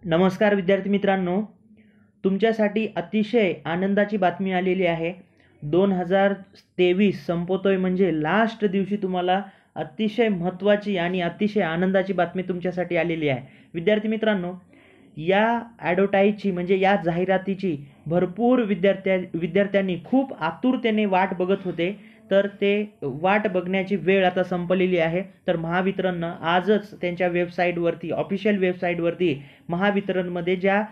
नमस्कार विद्यार्थी मित्रांनो, तुमच्यासाठी अतिशय आनंदाची बातमी आलेली आहे. 2023 संपतोय म्हणजे लास्ट दिवशी तुम्हाला अतिशय महत्त्वाची आणि अतिशय आनंदाची बातमी तुमच्यासाठी आलेली आहे. विद्यार्थी मित्रांनो, या ॲडव्हर्टाईजची म्हणजे या जाहिरातीची भरपूर विद्यार्थ्यांनी खूप आतुरतेने वाट बघत होते. तर ते वाट बघण्याची वेळ आता संपलेली आहे. तर महावितरणनं आजच त्यांच्या वेबसाईटवरती, ऑफिशियल वेबसाईटवरती महावितरणमध्ये ज्या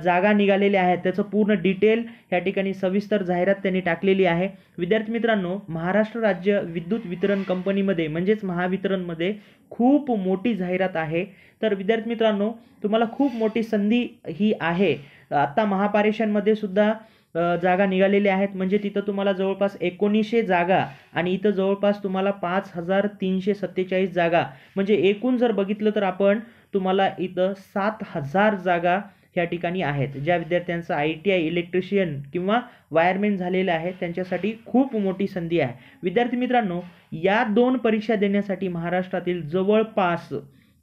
जागा निघालेल्या आहेत त्याचं पूर्ण डिटेल या ठिकाणी सविस्तर जाहिरात त्यांनी टाकलेली आहे. विद्यार्थी मित्रांनो, महाराष्ट्र राज्य विद्युत वितरण कंपनीमध्ये म्हणजेच महावितरणमध्ये खूप मोठी जाहिरात आहे. तर विद्यार्थी मित्रांनो, तुम्हाला खूप मोठी संधी ही आहे. आता महापारेषणमध्ये सुद्धा जागा निघालेल्या आहेत. म्हणजे तिथं तुम्हाला जवळपास 1900 जागा आणि इथं जवळपास तुम्हाला 5347 जागा, म्हणजे एकूण जर बघितलं तर आपण तुम्हाला इथं 7000 जागा या ठिकाणी आहेत. ज्या विद्यार्थ्यांचं ITI इलेक्ट्रिशियन किंवा वायरमॅन झालेलं आहे त्यांच्यासाठी खूप मोठी संधी आहे. विद्यार्थी मित्रांनो, या 2 परीक्षा देण्यासाठी महाराष्ट्रातील जवळपास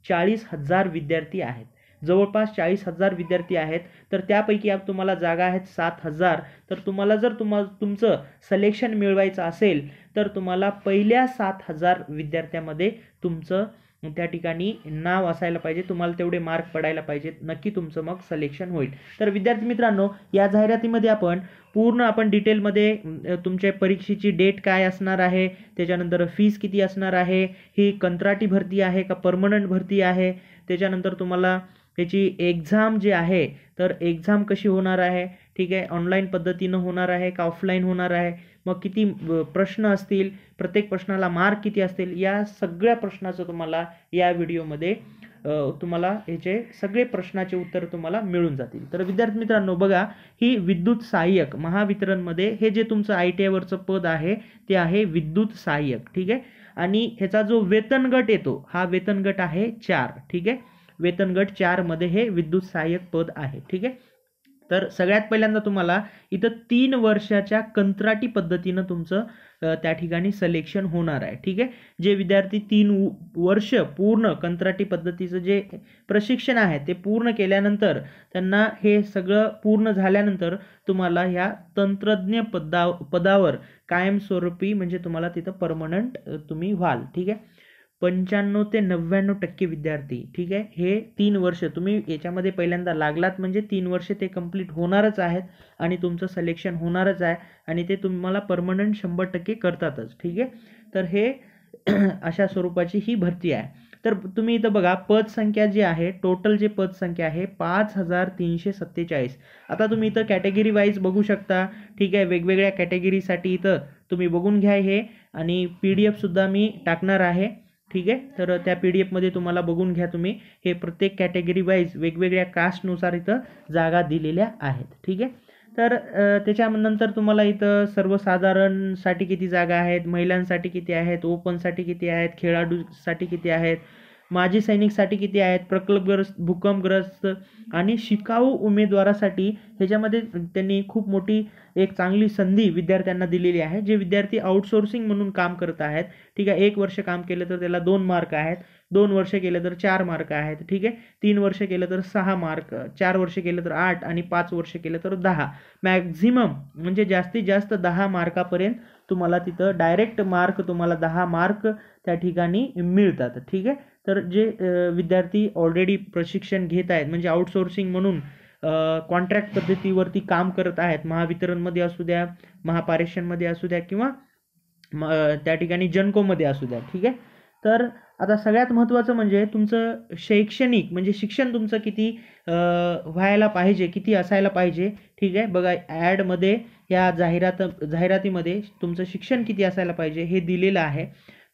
40,000 विद्यार्थी आहेत. जवळपास 40,000 विद्यार्थी आहेत. तर त्यापैकी अब तुम्हाला जागा आहेत 7,000. तर तुम्हाला जर तुमचं सिलेक्शन मिळवायचं असेल तर तुम्हाला पहिल्या 7,000 विद्यार्थ्यांमध्ये तुमचं त्या ठिकाणी नाव असायला पाहिजे. तुम्हाला तेवढे मार्क पडायला पाहिजेत. नक्की तुमचं मग सिलेक्शन होईल. तर विद्यार्थी मित्रांनो, या जाहिरातीमध्ये आपण डिटेलमध्ये तुमच्या परीक्षेची डेट काय असणार आहे, त्याच्यानंतर फीस किती असणार आहे, ही कंत्राटी भरती आहे का परमनंट भरती आहे, त्याच्यानंतर तुम्हाला त्याची एक्झाम जी आहे तर एक्झाम कशी होणार आहे, ठीक आहे, ऑनलाईन पद्धतीनं होणार आहे का ऑफलाईन होणार आहे, मग किती प्रश्न असतील, प्रत्येक प्रश्नाला मार्क किती असतील, या सगळ्या प्रश्नाचं तुम्हाला या व्हिडिओमध्ये तुम्हाला ह्याचे सगळे प्रश्नाचे उत्तर तुम्हाला मिळून जातील. तर विद्यार्थी मित्रांनो बघा, ही विद्युत सहाय्यक महावितरणमध्ये हे जे तुमचं ITI वरचं पद आहे ते आहे विद्युत सहाय्यक, ठीक आहे. आणि ह्याचा जो वेतन गट येतो हा वेतन गट आहे 4, ठीक आहे. वेतन गट 4 मध्ये हे विद्युत सहाय्यक पद आहे, ठीक आहे. तर सगळ्यात पहिल्यांदा तुम्हाला इथं 3 वर्षाच्या कंत्राटी पद्धतीनं तुमचं त्या ठिकाणी सिलेक्शन होणार आहे, ठीक आहे. जे विद्यार्थी 3 वर्ष पूर्ण कंत्राटी पद्धतीचं जे प्रशिक्षण आहे ते पूर्ण केल्यानंतर त्यांना हे सगळं पूर्ण झाल्यानंतर तुम्हाला ह्या तंत्रज्ञ पदावर कायमस्वरूपी म्हणजे तुम्हाला तिथं परमनंट तुम्ही व्हाल, ठीक आहे. 95 ते 99% विद्यार्थी, ठीक आहे. हे 3 वर्ष तुम्ही याच्यामध्ये पहिल्यांदा लागलात म्हणजे 3 वर्ष ते कंप्लीट होणारच आहेत आणि तुमचं सिलेक्शन होणारच आहे आणि ते तुम्हाला परमनंट 100% करतातच, ठीक आहे. तर हे अशा स्वरूपाची ही भरती आहे. तर तुम्ही इथं बघा, पदसंख्या जी आहे, टोटल जे पदसंख्या आहे 5347. आता तुम्ही इथं कॅटेगरी वाईज बघू शकता, ठीक आहे. वेगवेगळ्या कॅटेगरीसाठी इथं तुम्ही बघून घ्या हे, आणि PDF सुद्धा मी टाकणार आहे, ठीक आहे. तर त्या PDF मध्ये तुम्हाला बघून घ्या तुम्ही, हे प्रत्येक कॅटेगरी वाईज वेगवेगळ्या कास्टनुसार इथं जागा दिलेल्या आहेत, ठीक आहे. तर त्याच्यानंतर तुम्हाला इथं सर्वसाधारणसाठी किती जागा आहेत, महिलांसाठी किती आहेत, ओपनसाठी किती आहेत, खेळाडूसाठी किती आहेत, माजी सैनिकसाठी किती आहेत, प्रकल्पग्रस्त, भूकंपग्रस्त आणि शिकाऊ उमेदवारासाठी ह्याच्यामध्ये त्यांनी खूप मोठी एक चांगली संधी विद्यार्थ्यांना दिलेली आहे. जे विद्यार्थी आउटसोर्सिंग म्हणून काम करत आहेत, ठीक आहे, 1 वर्ष काम केलं तर त्याला 2 मार्क आहेत, 2 वर्ष केलं तर 4 मार्क आहेत, ठीक आहे, 3 वर्ष केलं तर 6 मार्क, 4 वर्ष केलं तर 8 आणि 5 वर्ष केलं तर 10. मॅक्झिमम म्हणजे जास्तीत जास्त 10 मार्कापर्यंत तुम्हाला तिथं डायरेक्ट मार्क, तुम्हाला 10 मार्क त्या ठिकाणी मिळतात, ठीक आहे. तर जे विद्यार्थी ऑलरेडी प्रशिक्षण घेत आहेत म्हणजे आउटसोर्सिंग म्हणून कॉन्ट्रॅक्ट पद्धतीवरती काम करत आहेत, महावितरणमध्ये असू द्या, महापारेषणमध्ये असू द्या किंवा त्या ठिकाणी जनकोमध्ये असू द्या, ठीक आहे. तर आता सगळ्यात महत्त्वाचं म्हणजे तुमचं शैक्षणिक म्हणजे शिक्षण तुमचं किती व्हायला पाहिजे, किती असायला पाहिजे, ठीक आहे. बघा, ॲडमध्ये या जाहिरातीमध्ये तुमचं शिक्षण किती असायला पाहिजे हे दिलेलं आहे.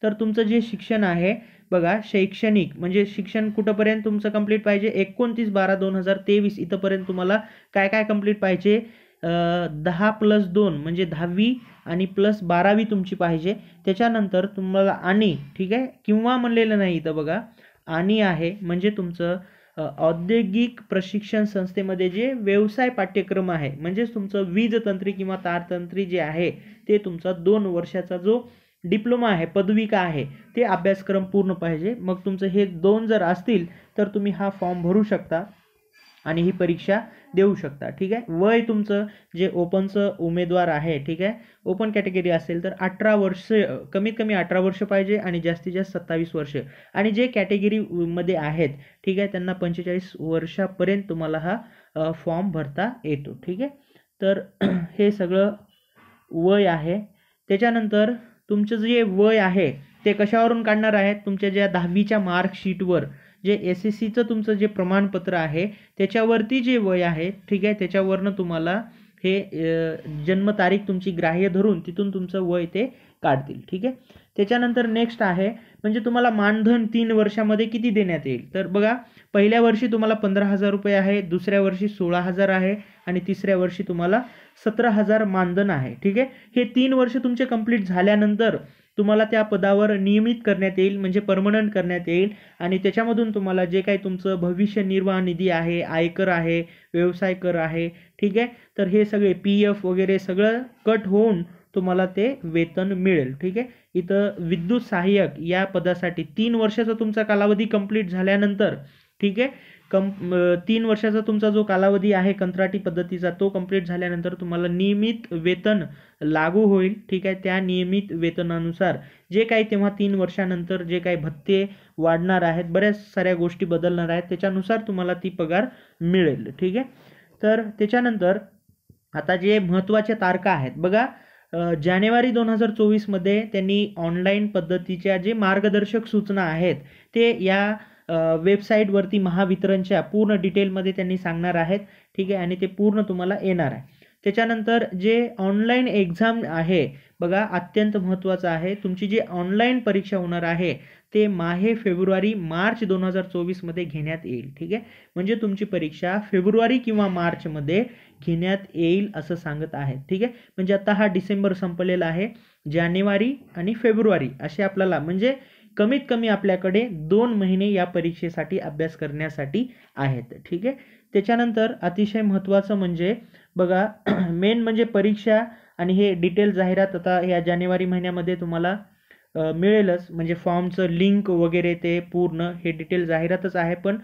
तर तुमचं जे शिक्षण आहे बघा, शैक्षणिक म्हणजे शिक्षण कुठंपर्यंत तुमचं कंप्लीट पाहिजे, 29/12/2023 इथंपर्यंत तुम्हाला काय काय कंप्लीट पाहिजे, 10+2 म्हणजे 10वी आणि +12वी तुमची पाहिजे. त्याच्यानंतर तुम्हाला आणि, ठीक आहे, किंवा म्हणलेलं नाही इथं बघा, आणि आहे म्हणजे तुमचं औद्योगिक प्रशिक्षण संस्थेमध्ये जे व्यवसाय पाठ्यक्रम आहे म्हणजेच तुमचं वीजतंत्री किंवा तारतंत्री जे आहे ते तुमचा 2 वर्षाचा जो डिप्लोमा आहे, पदविका आहे, ते अभ्यासक्रम पूर्ण पाहिजे. मग तुमचं हे 2 जर असतील तर तुम्ही हा फॉर्म भरू शकता. आणि ही परीक्षा देऊ शकता. ठीक आहे. वय तुमचं जे ओपनचं उमेदवार आहे, ठीक आहे, ओपन कॅटेगरी असेल तर 18 वर्ष, कमीत कमी 18 वर्ष पाहिजे आणि जास्तीत जास्त 27 वर्ष. आणि जे कॅटेगरीमध्ये आहेत, ठीक आहे, त्यांना 45 वर्षापर्यंत तुम्हाला हा फॉर्म भरता येतो. ठीक आहे. तर हे सगळं वय आहे. त्याच्यानंतर तुमचं जे वय आहे ते कशावरून काढणार आहेत? तुमच्या ज्या 10वीच्या मार्कशीटवर जे SSCचं तुमचं जे प्रमाणपत्र आहे त्याच्यावरती जे वय आहे, ठीक आहे, त्याच्यावरनं तुम्हाला हे जन्मतारीख तुमची ग्राह्य धरून तिथून तुमचं वय ते काढतील. ठीक आहे. त्याच्यानंतर नेक्स्ट आहे म्हणजे तुम्हाला मानधन 3 वर्षामध्ये किती देण्यात येईल. तर बघा, पहिल्या वर्षी तुम्हाला 15,000 रुपये आहे, दुसऱ्या वर्षी 16,000 आहे आणि तिसऱ्या वर्षी तुम्हाला 17,000 मानधन आहे. ठीक आहे. हे 3 वर्ष तुमचे कंप्लीट झाल्यानंतर तुम्हाला त्या पदावर नियमित करण्यात येईल, म्हणजे परमनंट करण्यात येईल आणि त्याच्यामधून तुम्हाला जे काही तुमचं भविष्य निर्वाह निधी आहे, आयकर आहे, व्यवसाय कर आहे, ठीक आहे, तर हे सगळे PF वगैरे सगळं कट होऊन तुम्हाला ते वेतन मिळेल. ठीक आहे. इथं विद्युत सहाय्यक या पदासाठी 3 वर्षाचा तुमचा कालावधी कंप्लीट झाल्यानंतर, ठीक आहे, 3 वर्षाचा तुमचा जो कालावधी आहे कंत्राटी पद्धतीचा तो कंप्लीट झाल्यानंतर तुम्हाला नियमित वेतन लागू होईल. ठीक आहे. त्या नियमित वेतनानुसार जे काही तेव्हा 3 वर्षानंतर जे काही भत्ते वाढणार आहेत, बऱ्याच साऱ्या गोष्टी बदलणार आहेत, त्याच्यानुसार तुम्हाला ती पगार मिळेल. ठीक आहे. तर त्याच्यानंतर आता जे महत्त्वाच्या तारखा आहेत बघा, जानेवारी 2024 मध्ये त्यांनी ऑनलाईन पद्धतीच्या जे मार्गदर्शक सूचना आहेत ते या वेबसाईटवरती महावितरणच्या पूर्ण डिटेलमध्ये त्यांनी सांगणार आहेत. ठीक आहे. आणि ते पूर्ण तुम्हाला येणार आहे. त्याच्यानंतर जे ऑनलाईन एक्झाम आहे बघा, अत्यंत महत्त्वाचं आहे, तुमची जी ऑनलाईन परीक्षा होणार आहे ते फेब्रुवारी मार्च 2024 मध्ये घेण्यात येईल. ठीक आहे. म्हणजे तुमची परीक्षा फेब्रुवारी किंवा मार्चमध्ये घेण्यात येईल असं सांगत आहेत. ठीक आहे. म्हणजे आता हा डिसेंबर संपलेला आहे, जानेवारी आणि फेब्रुवारी असे आपल्याला म्हणजे कमीत कमी आपल्याकडे 2 महिने या परीक्षेसाठी अभ्यास करण्यासाठी आहेत. ठीक आहे. त्याच्यानंतर अतिशय महत्त्वाचं म्हणजे बघा, मेन म्हणजे परीक्षा आणि हे डिटेल जाहिरात आता या जानेवारी महिन्यामध्ये तुम्हाला मिळेलच, म्हणजे फॉर्मचं लिंक वगैरे ते पूर्ण हे डिटेल जाहिरातच आहे. पण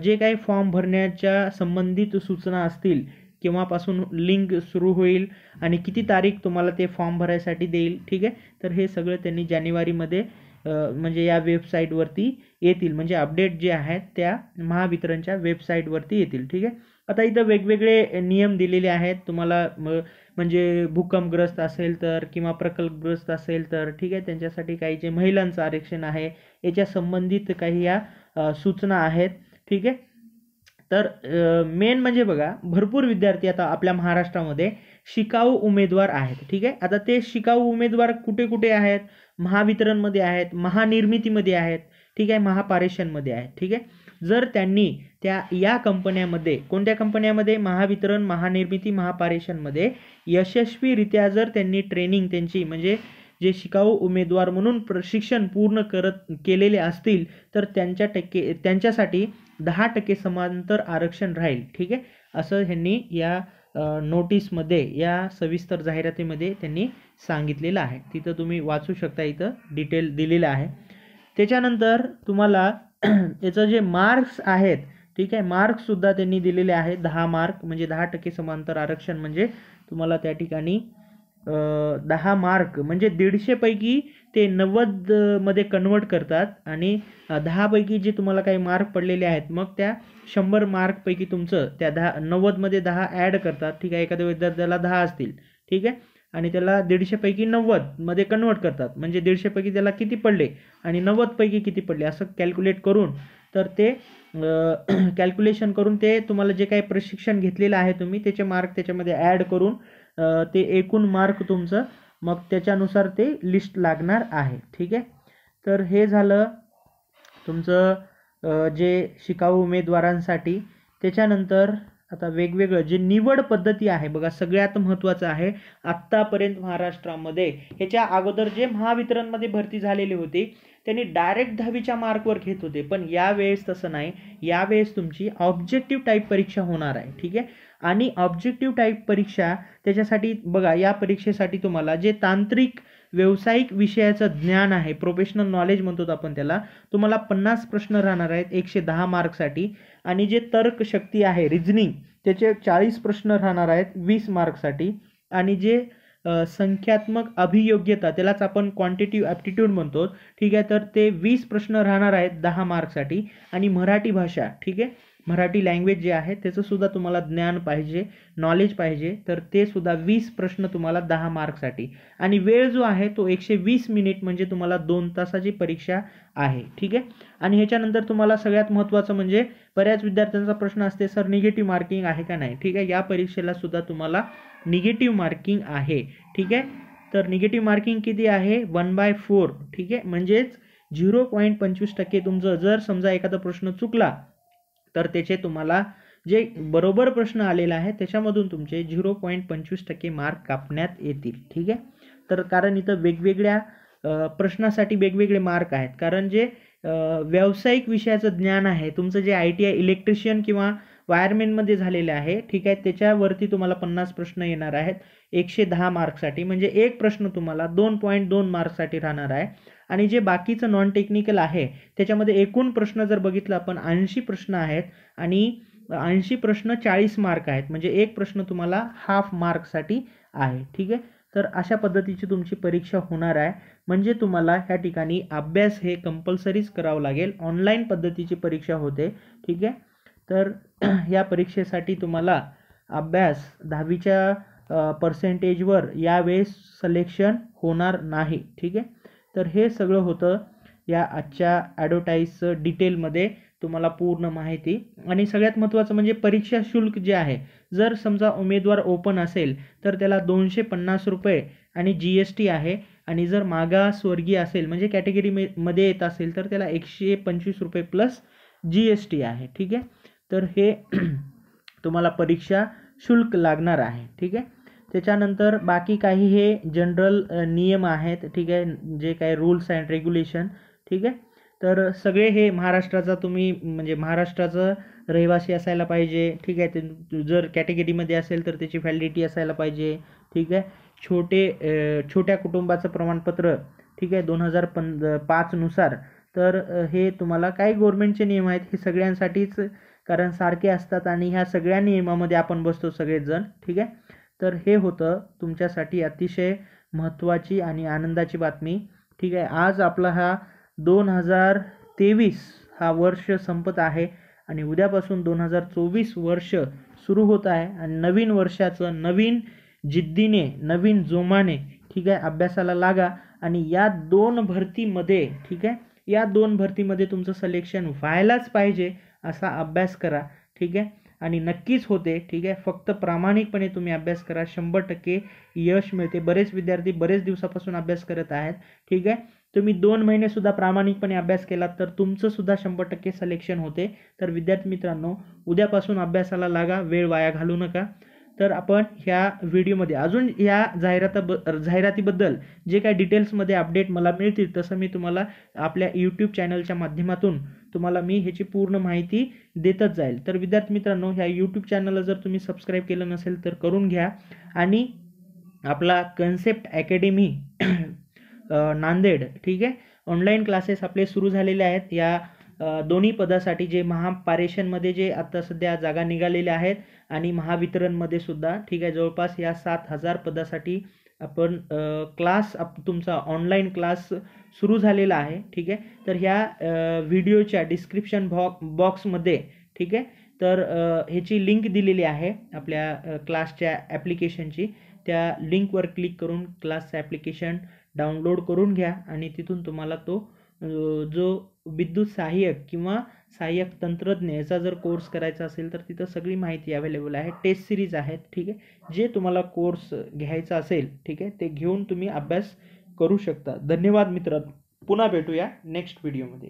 जे काही फॉर्म भरण्याच्या संबंधित सूचना असतील, केव्हापासून लिंक सुरू होईल आणि किती तारीख तुम्हाला ते फॉर्म भरायसाठी देईल, ठीक आहे, तर हे सगळं त्यांनी जानेवारीमध्ये म्हणजे या वेबसाईटवरती येतील, म्हणजे अपडेट जे आहेत त्या महावितरणच्या वेबसाईटवरती येतील. ठीक आहे. आता इथं वेगवेगळे नियम दिलेले आहेत तुम्हाला, म्हणजे भूकंपग्रस्त असेल तर किंवा प्रकल्पग्रस्त असेल तर, ठीक आहे, त्यांच्यासाठी काही जे महिलांचं आरक्षण आहे याच्या संबंधित काही या सूचना आहेत. ठीक आहे. तर मेन म्हणजे बघा, भरपूर विद्यार्थी आता आपल्या महाराष्ट्रामध्ये शिकाऊ उमेदवार आहेत. ठीक आहे. आता ते शिकाऊ उमेदवार कुठे कुठे आहेत? महावितरणमध्ये आहेत, महानिर्मितीमध्ये आहेत, ठीक आहे, महापारेषणमध्ये आहेत. ठीक आहे. जर त्यांनी या कंपन्यामध्ये, कोणत्या कंपन्यामध्ये? महावितरण, महानिर्मिती, महापारेषणमध्ये यशस्वीरित्या जर त्यांनी ट्रेनिंग त्यांची म्हणजे जे शिकाऊ उमेदवार म्हणून प्रशिक्षण पूर्ण केलेले असतील तर त्यांच्यासाठी 10% समांतर आरक्षण राहील. ठीक आहे. असं ह्यांनी या नोटीसमध्ये, या सविस्तर जाहिरातीमध्ये त्यांनी सांगितलेलं आहे. तिथं तुम्ही वाचू शकता, इथं डिटेल दिलेलं आहे. त्याच्यानंतर तुम्हाला याचं जे मार्क्स आहेत, ठीक आहे, मार्क्ससुद्धा त्यांनी दिलेले आहेत. 10 मार्क म्हणजे 10% समांतर आरक्षण म्हणजे तुम्हाला त्या ठिकाणी 10 मार्क म्हणजे 150 पैकी ते 90 मध्ये कन्वर्ट करतात आणि 10 पैकी जे तुम्हाला काही मार्क पडलेले आहेत मग त्या 100 मार्क पैकी तुमचं त्या 90 मध्ये 10 ॲड करतात. ठीक आहे. एखाद्या विद्यार्थ्याला 10 असतील, ठीक आहे, आणि त्याला 150 पैकी 90 मध्ये कन्वर्ट करतात, म्हणजे 150 पैकी त्याला किती पडले आणि 90 पैकी किती पडले असं कॅल्क्युलेट करून, तर ते कॅल्क्युलेशन करून ते तुम्हाला जे काही प्रशिक्षण घेतलेलं आहे तुम्ही त्याचे मार्क त्याच्यामध्ये ॲड करून ते एकूण मार्क तुमचं मग त्याच्यानुसार ते लिस्ट लागणार आहे. ठीक आहे. तर हे झालं तुमचं जे शिकाऊ उमेदवारांसाठी. त्याच्यानंतर आता वेगवेगळं जे निवड पद्धती आहे बघा, सगळ्यात महत्त्वाचं आहे. आत्तापर्यंत महाराष्ट्रामध्ये ह्याच्या अगोदर जे महावितरणमध्ये भरती झालेली होती त्यांनी डायरेक्ट 10वीच्या मार्कवर घेत होते, पण यावेळेस तसं नाही. यावेळेस तुमची ऑब्जेक्टिव्ह टाईप परीक्षा होणार आहे. ठीक आहे. आणि ऑब्जेक्टिव्ह टाईप परीक्षा त्याच्यासाठी बघा, या परीक्षेसाठी तुम्हाला जे तांत्रिक व्यावसायिक विषयाचं ज्ञान आहे, प्रोफेशनल नॉलेज म्हणतो आपण त्याला, तुम्हाला 50 प्रश्न राहणार आहेत 110 मार्कसाठी आणि जे तर्कशक्ती आहे रिझनिंग त्याचे 40 प्रश्न राहणार आहेत 20 मार्कसाठी. आणि जे संख्यात्मक अभियोग्यता त्यालाच आपण क्वांटिटिव्ह ॲप्टिट्यूड म्हणतो, ठीक आहे, तर ते 20 प्रश्न राहणार आहेत 10 मार्कसाठी. आणि मराठी भाषा, ठीक आहे, मराठी लँग्वेज जे आहे त्याचं सुद्धा तुम्हाला ज्ञान पाहिजे, नॉलेज पाहिजे, तर ते सुद्धा 20 प्रश्न तुम्हाला 10 मार्कसाठी. आणि वेळ जो आहे तो 120 मिनिट म्हणजे तुम्हाला 2 तासाची परीक्षा आहे, ठीक आहे. आणि ह्याच्यानंतर तुम्हाला सगळ्यात महत्त्वाचं म्हणजे बऱ्याच विद्यार्थ्यांचा प्रश्न असते सर निगेटिव्ह मार्किंग आहे का नाही, ठीक आहे. या परीक्षेला सुद्धा तुम्हाला निगेटिव्ह मार्किंग आहे, ठीक आहे. तर निगेटिव्ह मार्किंग किती आहे 1/4, ठीक आहे, म्हणजेच 0.25% तुमचं जर समजा एखादा प्रश्न चुकला तर त्याचे तुम्हाला जे बरोबर प्रश्न आलेला आहे त्याच्यामधून तुमचे 0.25% मार्क कापण्यात येतील, ठीक आहे. तर कारण इथं वेगवेगळ्या प्रश्नासाठी वेगवेगळे मार्क आहेत. कारण जे व्यावसायिक विषयाचं ज्ञान आहे तुमचं जे ITI इलेक्ट्रिशियन किंवा वायरमॅनमध्ये झालेले आहे, ठीक आहे, त्याच्यावरती तुम्हाला 50 प्रश्न येणार आहेत 110 मार्कसाठी. म्हणजे एक प्रश्न तुम्हाला 2.2 मार्कसाठी राहणार आहे. आणि जे बाकीचं नॉन टेक्निकल आहे त्याच्यामध्ये एकूण प्रश्न जर बघितलं आपण 80 प्रश्न आहेत आणि 80 प्रश्न 40 मार्क आहेत. म्हणजे एक प्रश्न तुम्हाला हाफ मार्कसाठी आहे, ठीक आहे. तर अशा पद्धतीची तुमची परीक्षा होणार आहे. म्हणजे तुम्हाला ह्या ठिकाणी अभ्यास हे कंपल्सरीच करावं लागेल. ऑनलाईन पद्धतीची परीक्षा होते, ठीक आहे. तर या परीक्षेसाठी तुम्हाला अभ्यास 10वीच्या पर्सेंटेजवर यावेळेस सिलेक्शन होणार नाही, ठीक आहे. तर हे सगळं होतं या आजच्या ॲडव्हर्टाईजचं डिटेलमध्ये तुम्हाला पूर्ण माहिती. आणि सगळ्यात महत्त्वाचं म्हणजे परीक्षा शुल्क जे आहे, जर समजा उमेदवार ओपन असेल तर त्याला 250 रुपये आणि GST आहे. आणि जर मागासवर्गीय असेल म्हणजे कॅटेगरीमध्ये येत असेल तर त्याला 125 रुपये प्लस GST आहे, ठीक आहे. तर हे तुम्हाला परीक्षा शुल्क लागणार आहे, ठीक आहे. त्याच्यानंतर बाकी काही हे जनरल नियम आहेत, ठीक आहे, जे काही रूल्स अँड रेग्युलेशन, ठीक आहे. तर सगळे हे महाराष्ट्राचा तुम्ही म्हणजे महाराष्ट्राचं रहिवासी असायला पाहिजे, ठीक आहे. ते जर कॅटेगरीमध्ये असेल तर त्याची व्हॅलिडिटी असायला पाहिजे, ठीक आहे. छोट्या कुटुंबाचं प्रमाणपत्र, ठीक आहे, 2005 नुसार. तर हे तुम्हाला काही गव्हर्नमेंटचे नियम आहेत हे सगळ्यांसाठीच, कारण सारखे असतात आणि ह्या सगळ्या नियमामध्ये आपण बसतो सगळेच जण, ठीक आहे. तर हे होतं तुमच्यासाठी अतिशय महत्त्वाची आणि आनंदाची बातमी, ठीक आहे. आज आपला हा 2023 हा वर्ष संपत आहे आणि उद्यापासून 2024 वर्ष सुरू होत आहे. आणि नवीन वर्षाचं नवीन जिद्दीने नवीन जोमाने, ठीक आहे, अभ्यासाला लागा. आणि या 2 भरतीमध्ये, ठीक आहे, या 2 भरतीमध्ये तुमचं सिलेक्शन व्हायलाच पाहिजे असा अभ्यास करा, ठीक आहे. आणि नक्कीच होते, ठीक आहे. फक्त प्रामाणिकपणे तुम्ही अभ्यास करा, 100% यश मिळते. बरेच विद्यार्थी बरेच दिवसापासून अभ्यास करत आहेत, ठीक आहे. तुम्ही 2 महिनेसुद्धा प्रामाणिकपणे अभ्यास केलात तर तुमचं सुद्धा 100% सिलेक्शन होते. तर विद्यार्थी मित्रांनो, उद्यापासून अभ्यासाला लागा, वेळ वाया घालू नका. तर आपण ह्या व्हिडिओमध्ये अजून या जाहिरातीबद्दल जे काही डिटेल्समध्ये अपडेट मला मिळतील तसं मी तुम्हाला आपल्या यूट्यूब चॅनलच्या माध्यमातून तुम्हाला मी ह्याची पूर्ण माहिती देतच जाईल. तर विद्यार्थी मित्रांनो, ह्या यूट्यूब चॅनलला जर तुम्ही सबस्क्राईब केलं नसेल तर करून घ्या. आणि आपला कन्सेप्ट अकॅडमी नांदेड, ठीक आहे, ऑनलाईन क्लासेस आपले सुरू झालेले आहेत. या दोन्ही पदासाठी जे महापारेषणमध्ये जे आता सध्या जागा निघालेल्या आहेत आणि महावितरणमध्ये सुद्धा, ठीक आहे, जवळपास या 7000 पदासाठी आपण तुमचा ऑनलाईन क्लास सुरू झालेला आहे, ठीक आहे. तर ह्या व्हिडिओच्या डिस्क्रिप्शन बॉक्समध्ये, ठीक आहे, तर ह्याची लिंक दिलेली आहे आपल्या क्लासच्या ॲप्लिकेशनची. त्या लिंकवर क्लिक करून क्लासचं ॲप्लिकेशन डाउनलोड करून घ्या आणि तिथून तुम्हाला तो जो विद्युत सहाय्यक किंवा सहाय्यक तंत्रज्ञ याचा जर कोर्स करायचा असेल तर तिथं सगळी माहिती अवेलेबल आहे. टेस्ट सिरीज आहेत, ठीक आहे. जे तुम्हाला कोर्स घ्यायचा असेल, ठीक आहे, ते घेऊन तुम्ही अभ्यास करू शकता. धन्यवाद मित्रांनो, पुन्हा भेटूया नेक्स्ट व्हिडिओमध्ये.